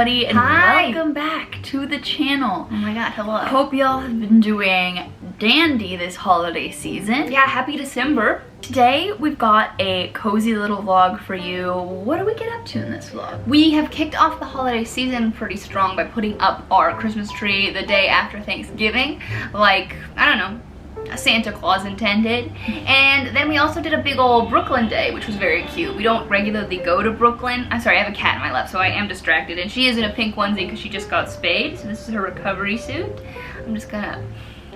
everybody, and Hi. welcome back to the channel. Oh my god, hello. Hope y'all have been doing dandy this holiday season. Yeah, happy December. Today we've got a cozy little vlog for you. What do we get up to in this vlog? We have kicked off the holiday season pretty strong by putting up our Christmas tree the day after Thanksgiving. Like, I don't know, Santa Claus intended. And then we also did a big old Brooklyn day, which was very cute. We don't regularly go to Brooklyn. I'm sorry, I have a cat in my lap, so I am distracted. And she is in a pink onesie because she just got spayed. So this is her recovery suit. I'm just gonna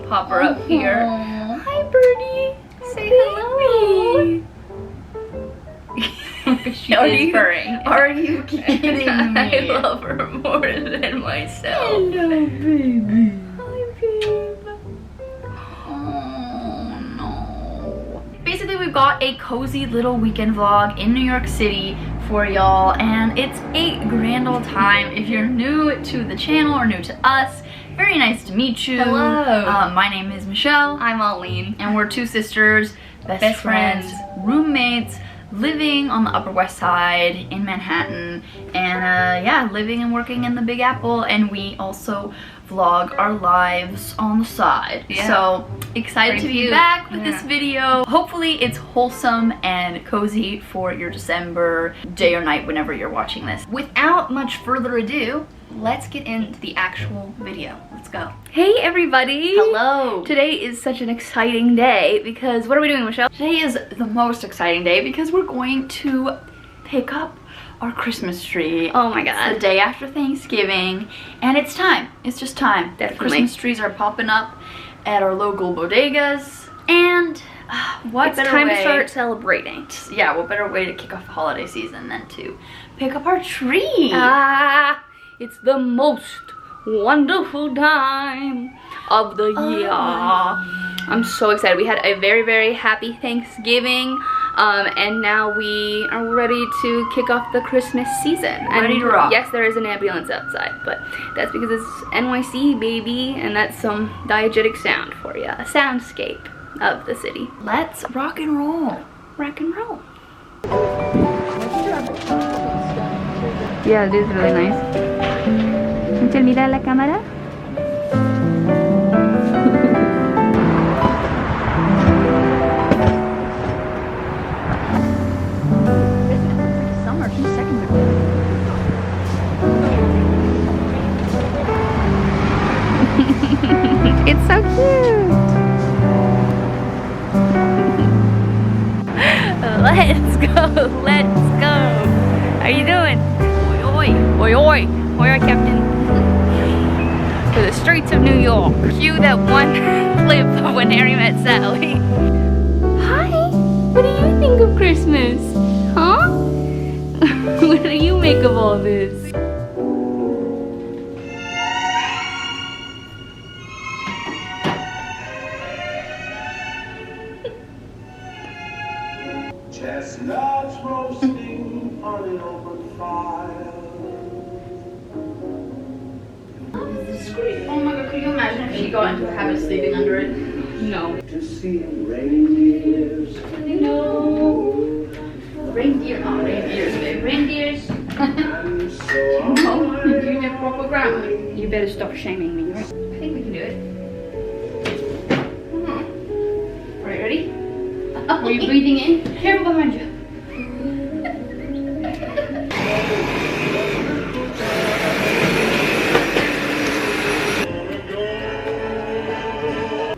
pop her up here. Hi, Birdie. Say hello. She is purring. Are you kidding me? I love her more than myself. Hello, baby. Hi, babe. Oh no. Basically, we've got a cozy little weekend vlog in New York City for y'all, and it's a grand old time. If you're new to the channel or new to us, very nice to meet you. Hello. My name is Michelle. I'm Aline. And we're two sisters, best friends, roommates, living on the Upper West Side in Manhattan, and yeah, living and working in the Big Apple. And we also vlog our lives on the side. Yeah. So excited to be cute. back with Yeah. this video. Hopefully it's wholesome and cozy for your December day or night whenever you're watching this. Without much further ado, let's get into the actual video. Let's go. Hey everybody! Hello. Today is such an exciting day because, what are we doing, Michelle? Today is the most exciting day because we're going to pick up our Christmas tree. Oh my It's god. the day after Thanksgiving, and it's time. It's just time. The Definitely. Christmas trees are popping up at our local bodegas, and what It's better time way to start celebrating. Yeah, what better way to kick off the holiday season than to pick up our tree? Ah, it's the most wonderful time of the year. I'm so excited. We had a very, very happy Thanksgiving, and now we are ready to kick off the Christmas season. Ready And to rock. Yes, there is an ambulance outside, but that's because it's NYC, baby, and that's some diegetic sound for you. A soundscape of the city. Let's rock and roll. Rock and roll. Yeah, it is really nice. ¿Te mira la cámara? Summer, 2 seconds It's so cute. Let's go. Let's go. How you doing? Oi, oi, oi, oi, oi, Captain. To the streets of New York. Cue that one clip of when Harry met Sally. Hi. What do you think of Christmas? Huh? What do you make of all this? Chestnuts roasting on an open fire. Oh my god, could you imagine if she got into a habit of sleeping under it? No. To see reindeers. No. Reindeer, not reindeers, babe. Reindeers. And so Oh, you're your proper grandma. You better stop shaming me. I think we can do it. Alright, ready? Are you breathing in? Careful behind you.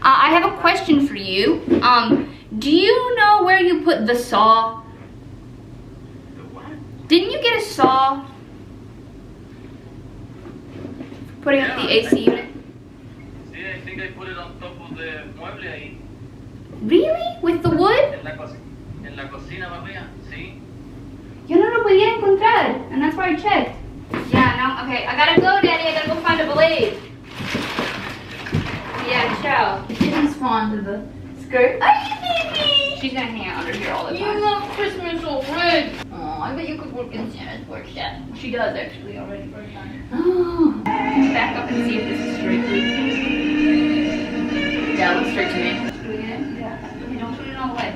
I have a question for you. Do you know where you put the saw? Didn't you get a saw? Putting up the AC unit? Sí, I think I put it on top of the mueble ahí. Really? With the wood? En la cocina, papi. Sí. Yo no lo podía encontrar, and that's why I checked. Yeah, no, okay, I gotta go, Daddy. I gotta go find a blade. Yeah, ciao. Kitty spawned to the skirt. She's gonna hang out under here all the You time. love Christmas already. Oh, I bet you could work in Santa's workshop. She does actually already for a time. Oh. Back up and see if this is straight, please. Yeah, look straight to me. Doing it? Yeah. Okay, don't put it all the way.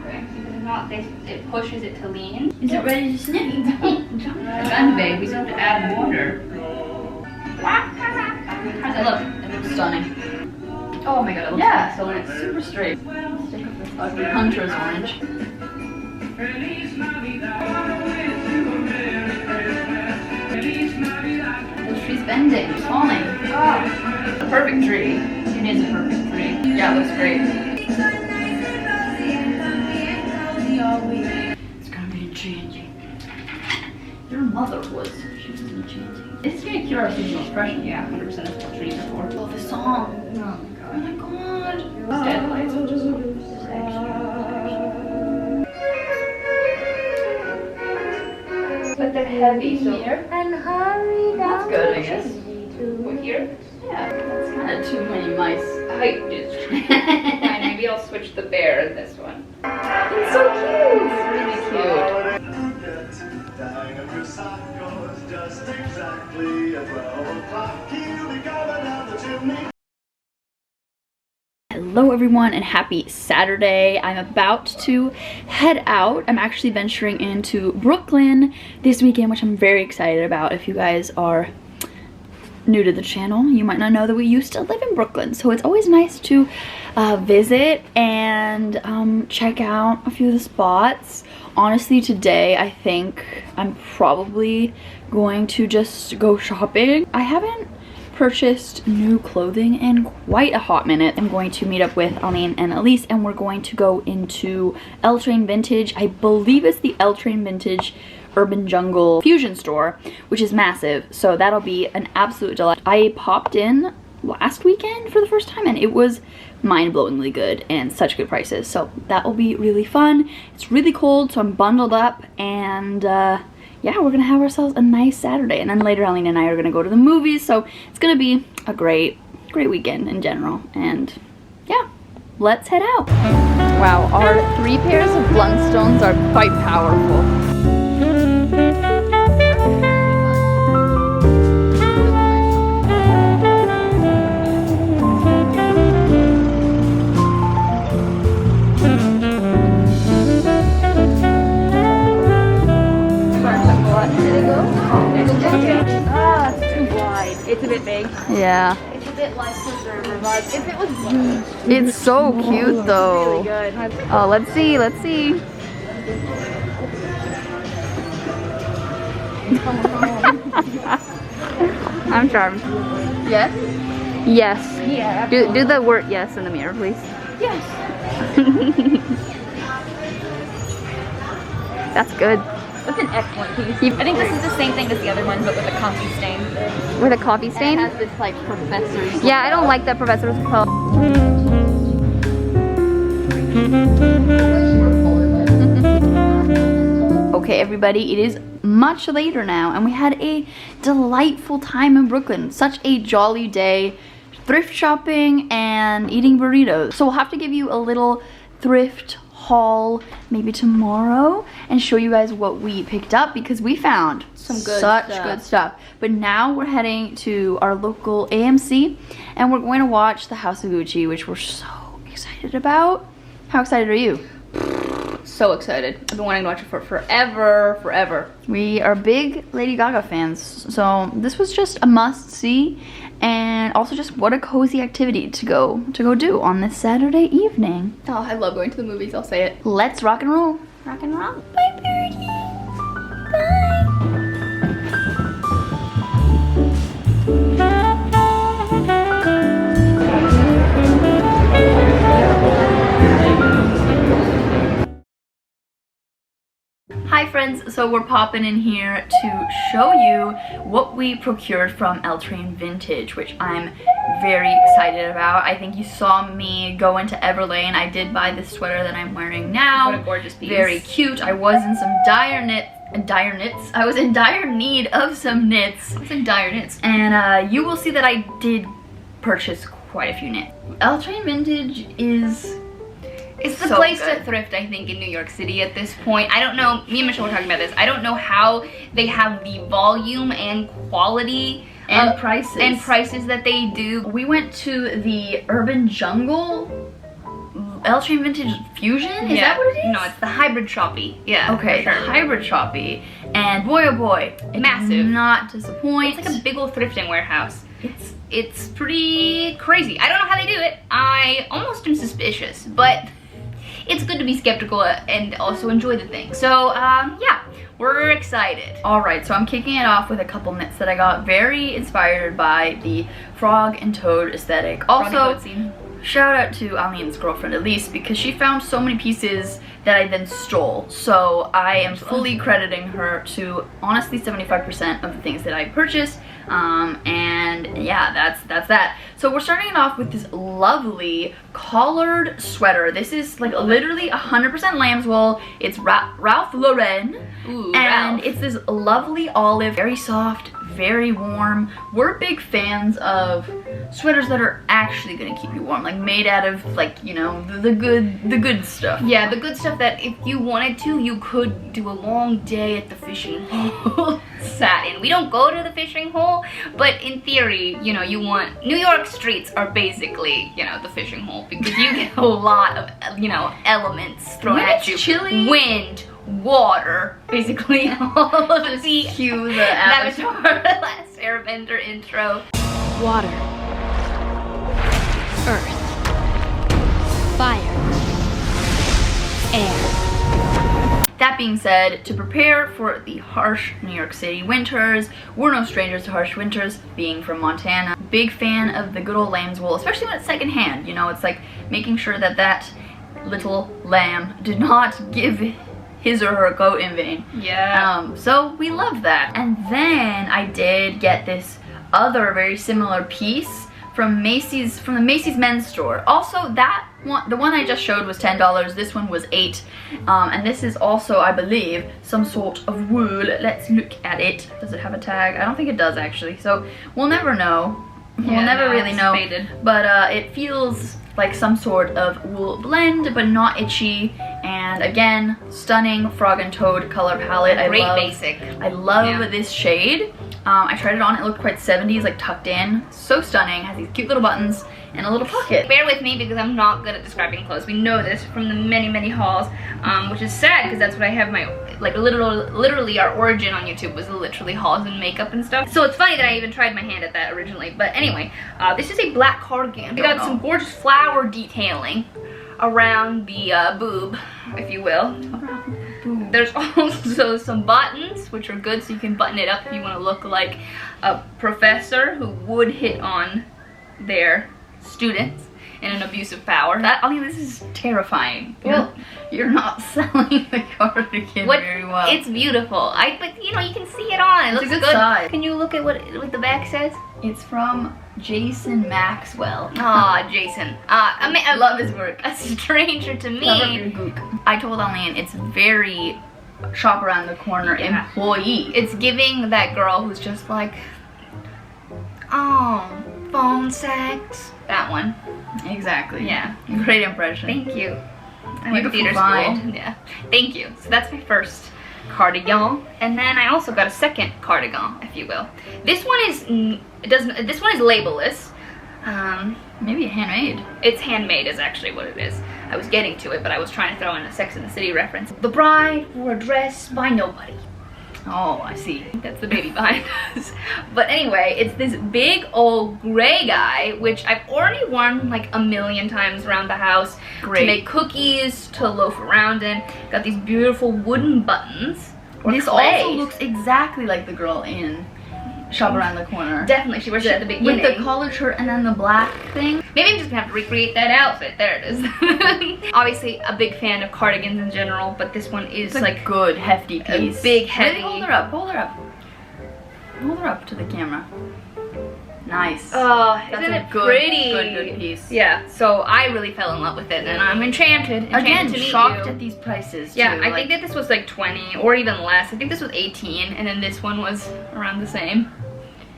Okay. Because if not, it pushes it to lean. Is it ready to snip? The gun, babe. We still have to add water. How's it look? It looks stunning. Oh my god, it looks excellent. It's super straight. Let's stick with this ugly hunter's orange. The tree's bending, it's falling. Oh, the perfect tree. It is a perfect tree. Yeah, it looks great. It's gonna be enchanting. Your mother was. She was enchanting. This is gonna cure our seasonal depression. Yeah, 100% that's what trees are for. Love the song. Oh my god. Oh my god. Dead lights, which is But they're heavy, so And hurry down. that's good, I guess. What, here? Yeah, that's kind of too many mice. Height is fine. Maybe I'll switch the bear in this one. It's so cute. It's really cute. Dying of your sock goes just exactly at 12 o'clock. He'll be going down the chimney. Hello everyone and happy Saturday. I'm about to head out. I'm actually venturing into Brooklyn this weekend, which I'm very excited about. If you guys are new to the channel, you might not know that we used to live in Brooklyn, so it's always nice to visit and check out a few of the spots. Honestly, today I think I'm probably going to just go shopping. I haven't purchased new clothing in quite a hot minute. I'm going to meet up with Aline and Elise and we're going to go into L Train Vintage. I believe it's the L Train Vintage Urban Jungle Fusion store, which is massive, so that'll be an absolute delight. I popped in last weekend for the first time and it was mind-blowingly good and such good prices, so that will be really fun. It's really cold, so I'm bundled up and yeah, we're gonna have ourselves a nice Saturday, and then later Aline and I are gonna go to the movies, so it's gonna be a great weekend in general. And yeah, let's head out. Wow, our 3 pairs of Blundstones are quite powerful. It's a bit big. Yeah. It's a bit like preserver vibes. If it was huge. It's so cute though. Really good. Oh, let's see, let's see. I'm charmed. Yes? Yes. Yeah. Do the word yes in the mirror, please. Yes. That's good. That's an excellent piece. I think this is the same thing as the other one, but with a coffee stain. With a coffee stain? It has this like professor's. Yeah, I don't like that professor's color. Okay, everybody, it is much later now, and we had a delightful time in Brooklyn. Such a jolly day, thrift shopping and eating burritos. So we'll have to give you a little thrift haul maybe tomorrow and show you guys what we picked up, because we found Some good such stuff. good stuff. But now we're heading to our local AMC and we're going to watch The House of Gucci, which we're so excited about. How excited are you? So excited. I've been wanting to watch it for forever. We are big Lady Gaga fans, so this was just a must see, and also just what a cozy activity to go do on this Saturday evening. Oh, I love going to the movies, I'll say it. Let's rock and roll. Rock and roll. Bye, Birdie. Bye. Hi friends, so we're popping in here to show you what we procured from L Train Vintage, which I'm very excited about. I think you saw me go into Everlane. I did buy this sweater that I'm wearing now. What a gorgeous piece. Very cute. I was in some I was in dire need of some knits. It's in dire knits. And you will see that I did purchase quite a few knits. L Train Vintage is... It's the so place good. to thrift, I think, in New York City at this point. I don't know, me and Michelle were talking about this. I don't know how they have the volume and quality and prices that they do. We went to the Urban Jungle L Train Vintage Fusion? Is that what it is? No, it's the hybrid shoppy. Yeah. Okay, for the sure. hybrid shoppy. And boy oh boy, it Massive. did not disappoint. It's like a big old thrifting warehouse. It's pretty crazy. I don't know how they do it. I almost am suspicious, but it's good to be skeptical and also enjoy the thing. So yeah, we're excited. All right, so I'm kicking it off with a couple knits that I got very inspired by the frog and toad aesthetic. Also, shout out to Aline's girlfriend Elise, because she found so many pieces that I then stole. So I am fully crediting her to honestly 75% of the things that I purchased. And yeah, that's that. So we're starting it off with this lovely collared sweater. This is like literally 100% lamb's wool. It's Ralph Lauren. Ooh, and Ralph. it's this lovely olive, very soft, very warm. We're big fans of sweaters that are actually gonna keep you warm, like made out of, like, you know, the good stuff. Yeah, the good stuff that if you wanted to, you could do a long day at the fishing hole. Satin. We don't go to the fishing hole, but in theory, you know, you want, New York streets are basically, you know, the fishing hole, because you get a lot of, you know, elements thrown When at it's you. chilly, Wind, water, basically all of the cue the Avatar Last Airbender intro. Water, earth, fire, air. That being said, to prepare for the harsh New York City winters, we're no strangers to harsh winters, being from Montana. Big fan of the good old lamb's wool, especially when it's secondhand. You know, it's like making sure that that little lamb did not give his or her coat in vain. Yeah. So we love that. And then I did get this other very similar piece from Macy's, from the Macy's men's store. Also, that one, the one I just showed, was $10. This one was $8. And this is also, I believe, some sort of wool. Let's look at it. Does it have a tag? I don't think it does, actually. So we'll never know. We'll never really know. Faded. But it feels like some sort of wool blend, but not itchy. And again, stunning frog and toad color palette. Great basic. I love this shade. I tried it on, it looked quite 70s, like tucked in. So stunning, has these cute little buttons and a little pocket. Bear with me because I'm not good at describing clothes. We know this from the many hauls, which is sad because that's what I have my, like, literally our origin on YouTube was literally hauls and makeup and stuff. So it's funny that I even tried my hand at that originally. But anyway, this is a black cardigan. We got some gorgeous flower detailing around the boob, if you will. There's also some buttons, which are good, so you can button it up if you want to look like a professor who would hit on their students in an abusive power. I mean, this is terrifying. Well, you're not selling the cardigan very well. It's beautiful. But you know, you can see it on. It It's looks a good size. Can you look at what the back says? It's from Jason Maxwell. Aw, Jason. I love his work. A stranger to me. Cover your gook. I told Aline it's very shop around the corner employee. It's giving that girl who's just like, oh, phone sex. That one. Exactly. Yeah. Great impression. Thank you. I went to Beautiful theater find. school. Yeah. Thank you. So that's my first cardigan, and then I also got a second cardigan, if you will. This one is this one is labelless. Maybe handmade. It's handmade is actually what it is. I was getting to it, but I was trying to throw in a Sex and the City reference. The bride wore a dress by nobody. Oh, I see. That's the baby behind us. But anyway, it's this big old gray guy, which I've already worn like a million times around the house. Great. To make cookies, to loaf around in. Got these beautiful wooden buttons. This clay. also looks exactly like the girl in Shop Around the Corner. Definitely, she wears it at the beginning. With the collared shirt and then the black thing. Maybe I'm just gonna have to recreate that outfit. There it is. Obviously, a big fan of cardigans in general, but this one is It's like a good, hefty piece. a big, heavy. Really, hold her up, hold her up. Hold her up to the camera. Nice. Oh, That's isn't a it good, pretty? good piece. Yeah, so I really fell in love with it, and I'm enchanted. Again, to meet shocked you. at these prices. Yeah, too. I think that this was like 20 or even less. I think this was 18, and then this one was around the same.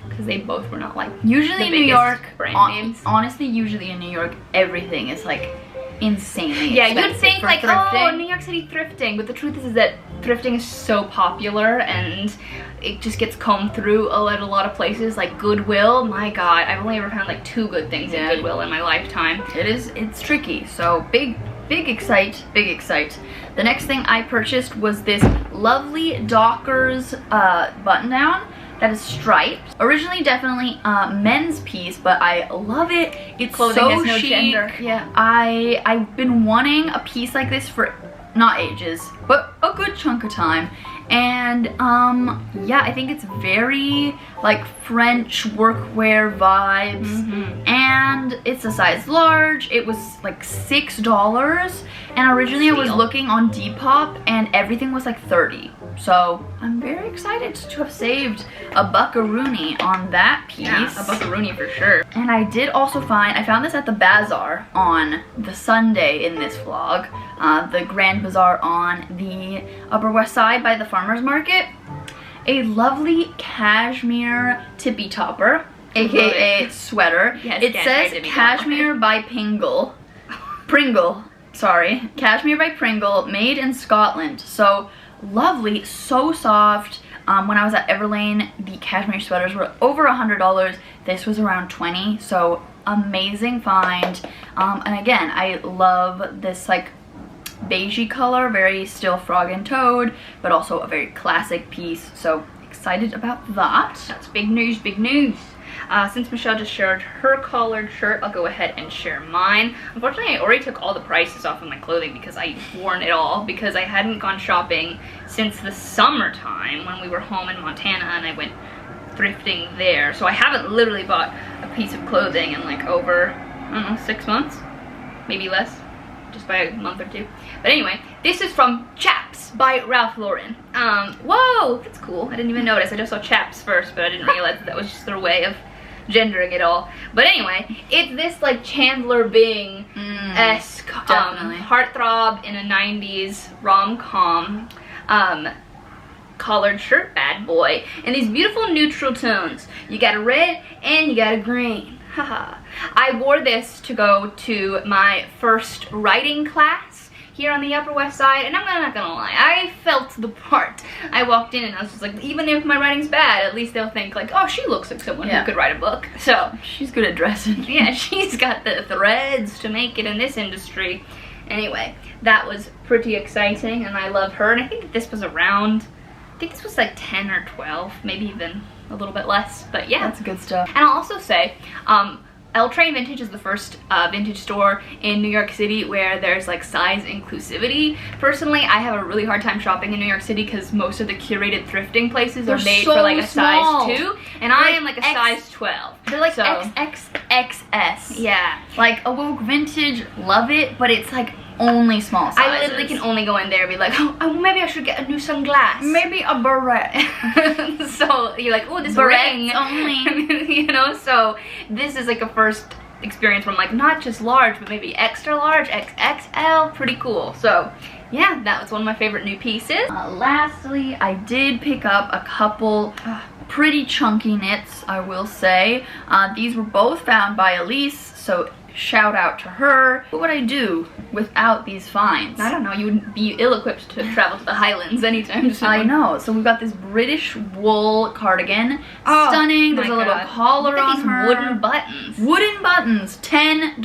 Because they both were not like usually the in New biggest York, brand names. honestly, usually in New York, everything is like insanely Yeah, expensive you'd think for like, thrifting. oh, New York City thrifting, but the truth is that thrifting is so popular and it just gets combed through at a lot of places, like Goodwill. My God, I've only ever found like 2 good things in Goodwill in my lifetime. It's tricky. So big excite. The next thing I purchased was this lovely Dockers button down. that is striped. Originally definitely a men's piece, but I love it. It's Clothing so has no chic. gender. Yeah. I've been wanting a piece like this for not ages, but a good chunk of time. And yeah, I think it's very like French workwear vibes. And it's a size large. It was like $6, and originally I was looking on Depop and everything was like $30. So I'm very excited to have saved a buckaroonie on that piece. Yeah, a buckaroonie for sure. And I did also I found this at the bazaar on the Sunday in this vlog, the Grand Bazaar on the Upper West Side by the farmer's market. A lovely cashmere tippy topper, aka sweater. Yes, it says cashmere by Pringle, sorry. Cashmere by Pringle, made in Scotland. So lovely, so soft. When I was at Everlane, the cashmere sweaters were over $100. This was around $20, so amazing find. And again, I love this like beigey color, very still Frog and Toad, but also a very classic piece. So excited about that. That's big news, big news. Since Michelle just shared her collared shirt, I'll go ahead and share mine. Unfortunately, I already took all the prices off of my clothing because I worn it all, because I hadn't gone shopping since the summertime when we were home in Montana and I went thrifting there. So I haven't literally bought a piece of clothing in like over, I don't know, 6 months, maybe less, just by a month or two. But anyway, this is from Chaps by Ralph Lauren. Whoa, that's cool. I didn't even notice. I just saw Chaps first, but I didn't realize that was just their way of gendering it all. But anyway, it's this like Chandler Bing-esque heartthrob in a 90s rom-com collared shirt bad boy. And these beautiful neutral tones. You got a red and you got a green. Haha. I wore this to go to my first writing class here on the Upper West Side, and I'm not gonna lie, I felt the part. I walked in and I was just like, even if my writing's bad, at least they'll think like, oh, she looks like someone who could write a book. So she's good at dressing. Yeah, she's got the threads to make it in this industry. Anyway, that was pretty exciting, and I love her. And I think that this was around, I think this was like 10 or 12, maybe even a little bit less. But yeah, that's good stuff. And I'll also say, L Train Vintage is the first vintage store in New York City where there's like size inclusivity. Personally, I have a really hard time shopping in New York City because most of the curated thrifting places are made for like a size 2, and I am like a size 12. They're like XXXS. Yeah. Like a woke vintage, love it, but it's like only small sizes. I literally can only go in there and be like, oh, maybe I should get a new sunglass. Maybe a beret. So you're like, oh, this ring only. You know, so this is like a first experience where I'm like, not just large, but maybe extra large, XXL, pretty cool. So yeah, that was one of my favorite new pieces. Lastly, I did pick up a couple pretty chunky knits, I will say. These were both found by Elise, so shout out to her. What would I do without these finds? I don't know, you would be ill-equipped to travel to the Highlands anytime soon. I know. So we've got this British wool cardigan. Stunning. There's a little collar on her. Wooden buttons. Wooden buttons. $10.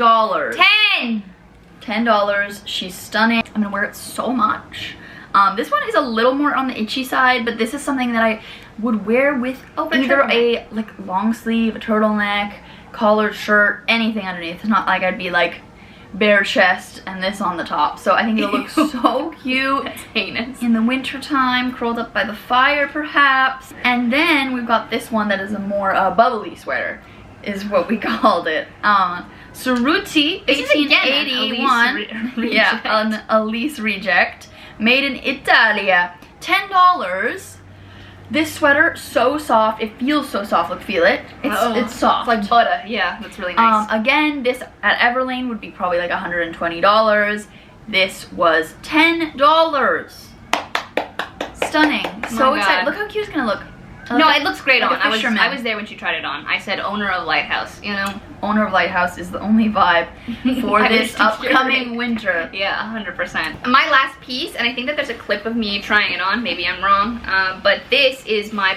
$10. She's stunning. I'm gonna wear it so much. This one is a little more on the itchy side, but this is something that I would wear with either a like long sleeve, a turtleneck, collared shirt, anything underneath. It's not like I'd be like bare chest and this on the top. So I think it'll look so cute. That's heinous. In the winter time, curled up by the fire perhaps. And then we've got this one that is a more bubbly sweater, is what we called it. Cerruti 1881. Yeah, an Elise reject. Made in Italia. $10. This sweater, so soft. It feels so soft. Look, feel it. It's soft. It's like butter. Yeah, that's really nice. Again, this at Everlane would be probably like $120. This was $10. Stunning. So excited. Look how cute it's gonna look. No, it looks great like on. I was there when she tried it on. I said owner of Lighthouse, you know? Owner of Lighthouse is the only vibe for this upcoming winter. Yeah, 100%. My last piece, and I think that there's a clip of me trying it on, maybe I'm wrong, but this is my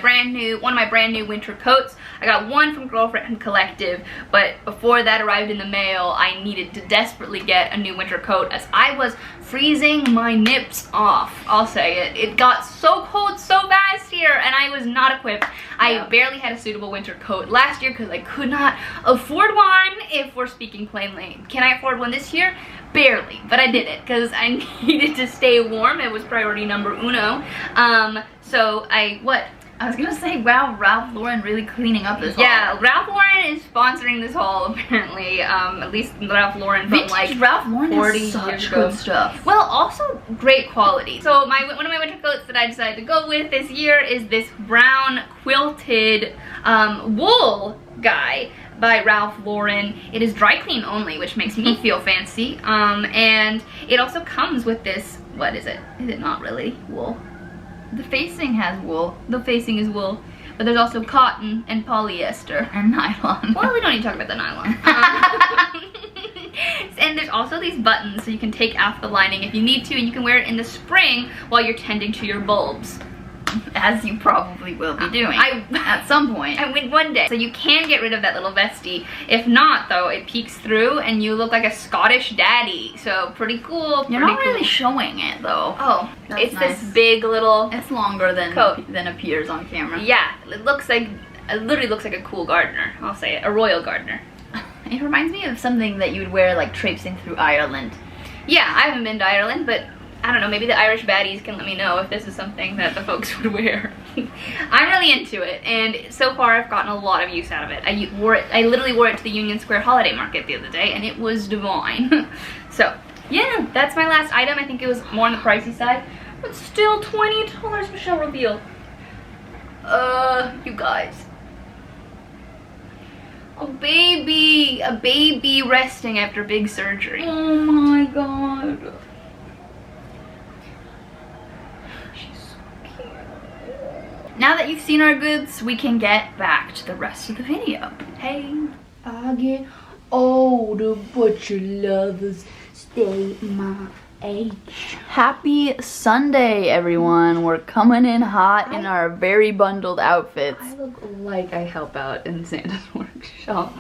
one of my brand new winter coats. I got one from Girlfriend Collective, but before that arrived in the mail, I needed to desperately get a new winter coat as I was freezing my nips off. I'll say it. It got so cold so fast here and I was not equipped. I barely had a suitable winter coat last year because I could not afford one, if we're speaking plainly. Can I afford one this year? Barely, but I did it because I needed to stay warm. It was priority number uno. So I was gonna say, wow, Ralph Lauren really cleaning up this haul. Yeah, Ralph Lauren is sponsoring this haul apparently. At least Ralph Lauren from Vintage like Ralph Lauren 40 has such years good ago. stuff. Well, also great quality. So one of my winter coats that I decided to go with this year is this brown quilted wool guy by Ralph Lauren. It is dry clean only, which makes me feel fancy. And it also comes with this, what is it? Is it not really wool? The facing has wool. The facing is wool, but there's also cotton and polyester. And nylon. Well, we don't need to talk about the nylon. And there's also these buttons so you can take off the lining if you need to, and you can wear it in the spring while you're tending to your bulbs. As you probably will be doing at some point. I win one day. So you can get rid of that little vestie. If not, though, it peeks through and you look like a Scottish daddy. So pretty cool. You're not really showing it though. Oh, That's it's nice. this big little... It's longer than coat. than appears on camera. Yeah, it literally looks like a cool gardener. I'll say it, a royal gardener. It reminds me of something that you would wear like traipsing through Ireland. Yeah, I haven't been to Ireland, but I don't know, maybe the Irish baddies can let me know if this is something that the folks would wear. I'm really into it, and so far I've gotten a lot of use out of it. I literally wore it to the Union Square holiday market the other day, and it was divine. So, yeah, that's my last item. I think it was more on the pricey side, but still $20, Michelle reveal. You guys. A baby resting after big surgery. Oh my god. Now that you've seen our goods, we can get back to the rest of the video. Hey. I get older, but your lovers stay my age. Happy Sunday, everyone. We're coming in hot in our very bundled outfits. I look like I help out in Santa's workshop.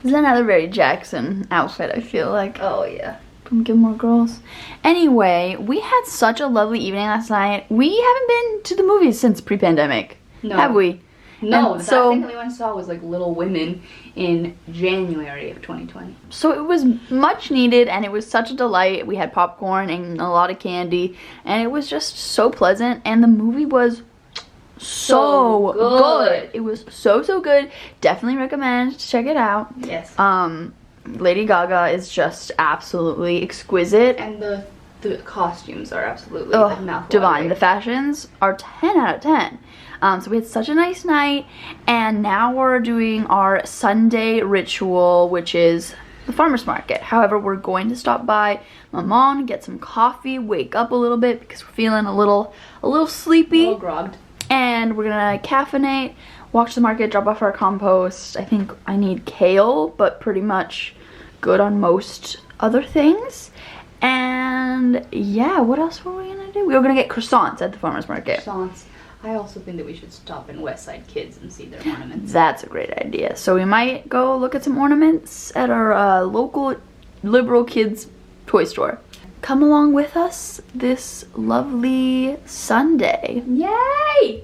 This is another very Jackson outfit, I feel like. Oh, yeah. From Gilmore Girls. Anyway, we had such a lovely evening last night. We haven't been to the movies since pre-pandemic, have we? No, And the so- last thing that we went and saw was like Little Women in January of 2020. So it was much needed, and it was such a delight. We had popcorn and a lot of candy, and it was just so pleasant, and the movie was so good. It was so good. Definitely recommend to check it out. Yes. Lady Gaga is just absolutely exquisite. And the costumes are absolutely Divine. The fashions are 10 out of 10. So we had such a nice night, and now we're doing our Sunday ritual, which is the farmer's market. However, we're going to stop by my mom, get some coffee, wake up a little bit because we're feeling a little sleepy. A little grogged. And we're gonna caffeinate, walk to the market, drop off our compost. I think I need kale, but pretty much good on most other things. And yeah, what else were we gonna do? We were gonna get croissants at the farmer's market. Croissants. I also think that we should stop in Westside Kids and see their ornaments. That's a great idea. So we might go look at some ornaments at our local liberal kids toy store. Come along with us this lovely Sunday. Yay!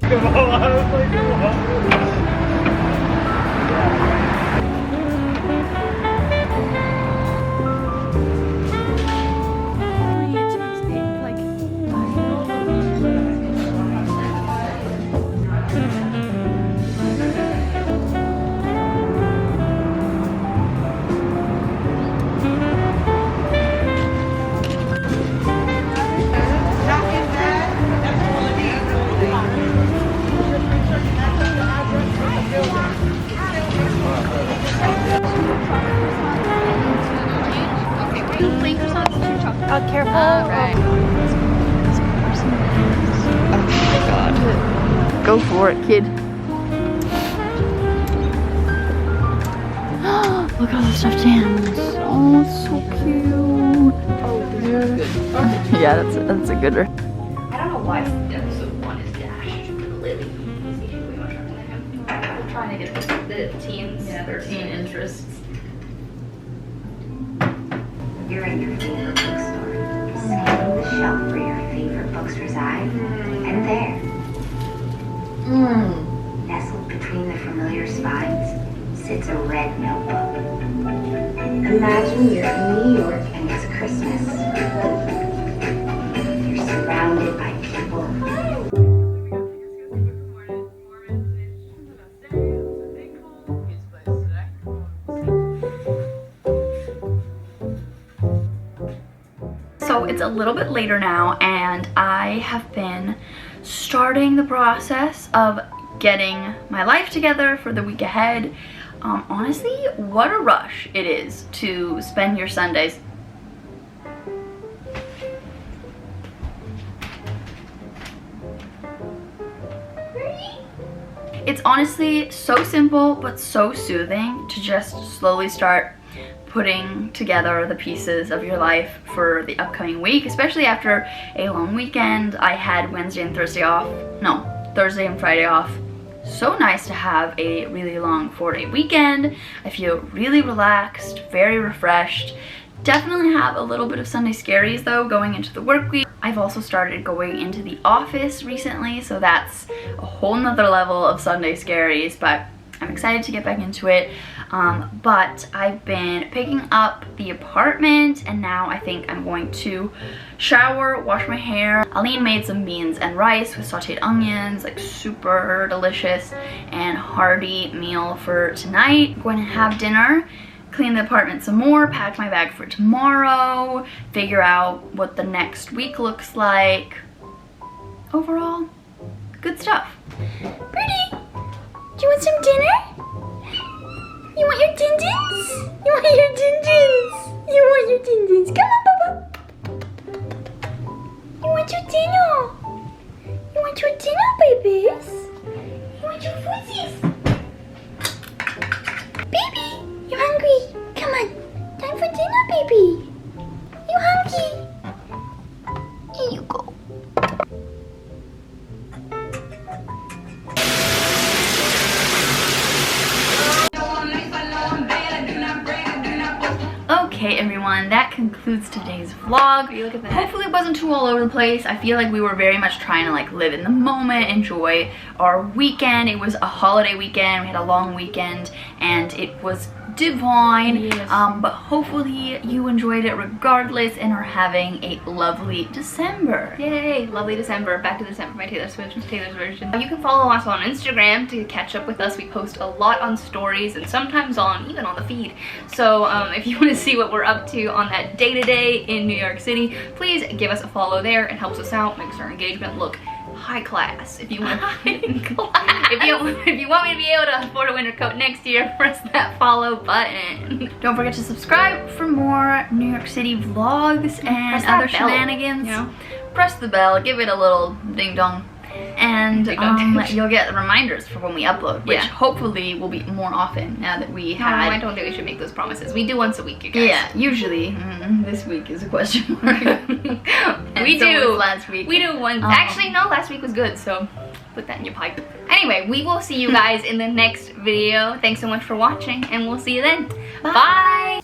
Careful. Alright. Oh my god. Go for it, kid. Look at all the stuffed animals. Oh, it's so cute. Oh, yeah, that's a gooder. I don't know why episode 1 is dashed. Lily. We're trying to get The teens. yeah, their teen interests. You're in your favorite bookstore, scanning the shelf where your favorite books reside, and there, nestled between the familiar spines, sits a red notebook. Imagine you're in New York and it's Christmas. You're surrounded by people. So it's a little bit later now, and I have been starting the process of getting my life together for the week ahead. Honestly, what a rush it is to spend your Sundays. It's honestly so simple but so soothing to just slowly start putting together the pieces of your life for the upcoming week, especially after a long weekend. I had Wednesday and Thursday off. No, Thursday and Friday off. So nice to have a really long 4-day weekend. I feel really relaxed, very refreshed. Definitely have a little bit of Sunday scaries though going into the work week. I've also started going into the office recently, so that's a whole nother level of Sunday scaries, but I'm excited to get back into it. But I've been picking up the apartment, and now I think I'm going to shower, wash my hair. Aline made some beans and rice with sauteed onions, like super delicious and hearty meal for tonight. I'm going to have dinner, clean the apartment some more, pack my bag for tomorrow, figure out what the next week looks like. Overall, good stuff. Pretty! Do you want some dinner? You want your din-dins? You want your din-dins? You want your din-dins? Come on, Papa. You want your dinner? You want your dinner, babies? You want your foodies? Baby, you hungry? Come on, time for dinner, baby. You hungry? Here you go. Okay everyone, that concludes today's vlog. Look at that. Hopefully it wasn't too all over the place. I feel like we were very much trying to like live in the moment, enjoy our weekend. It was a holiday weekend, we had a long weekend, and it was divine. Yes. But hopefully you enjoyed it regardless and are having a lovely December. Yay, lovely December. Back to December by Taylor Swift with Taylor's version. You can follow us on Instagram to catch up with us. We post a lot on stories and sometimes even on the feed. So if you want to see what we're up to on that day-to-day in New York City, please give us a follow there. It helps us out, makes our engagement look high class. If you want if you want me to be able to afford a winter coat next year, press that follow button. Don't forget to subscribe for more New York City vlogs and other shenanigans. You know? Press the bell, give it a little ding dong, and you'll get reminders for when we upload, which hopefully will be more often now that we had. I don't think we should make those promises. We do once a week, you guys. Yeah, usually. This week is a question mark. We do. Last week. We do one. Actually, no, last week was good, so put that in your pipe. Anyway, we will see you guys in the next video. Thanks so much for watching, and we'll see you then. Bye.